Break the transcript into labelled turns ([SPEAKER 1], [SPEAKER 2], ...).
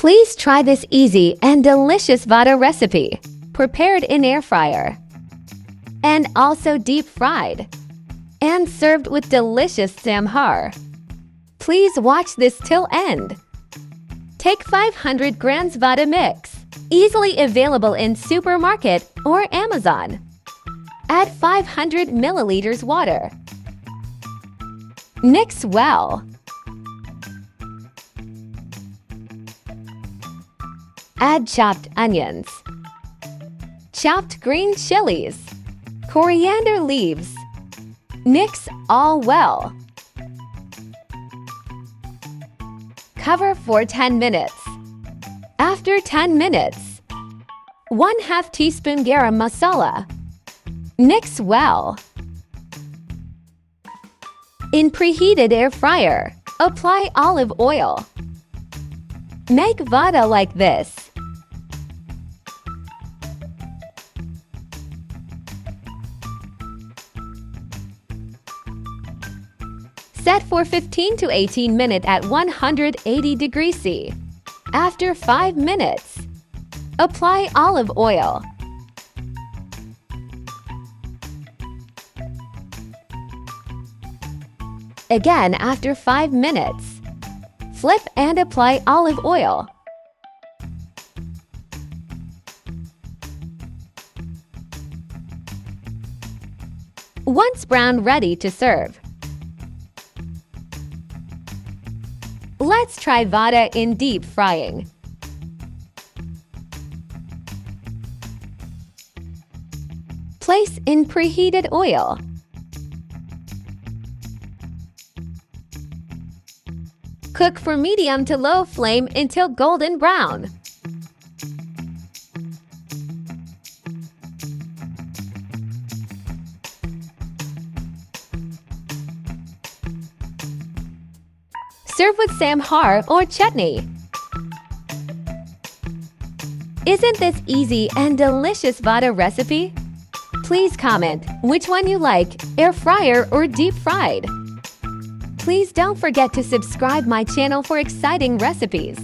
[SPEAKER 1] Please try this easy and delicious Vada recipe, prepared in air fryer and also deep fried and served with delicious samhar. Please watch this till end. Take 500 grams Vada mix, easily available in supermarket or Amazon. Add 500 milliliters water. Mix well. Add chopped onions, chopped green chilies, coriander leaves. Mix all well. Cover for 10 minutes. After 10 minutes, 1/2 teaspoon garam masala. Mix well. In preheated air fryer, apply olive oil. Make vada like this. Set for 15 to 18 minutes at 180 degrees C. After 5 minutes, apply olive oil. Again after 5 minutes. Flip and apply olive oil. Once brown, ready to serve. Let's try vada in deep frying. Place in preheated oil. Cook for medium to low flame until golden brown. Serve with samhar or chutney. Isn't this easy and delicious vada recipe? Please comment which one you like, air fryer or deep fried. Please don't forget to subscribe my channel for exciting recipes.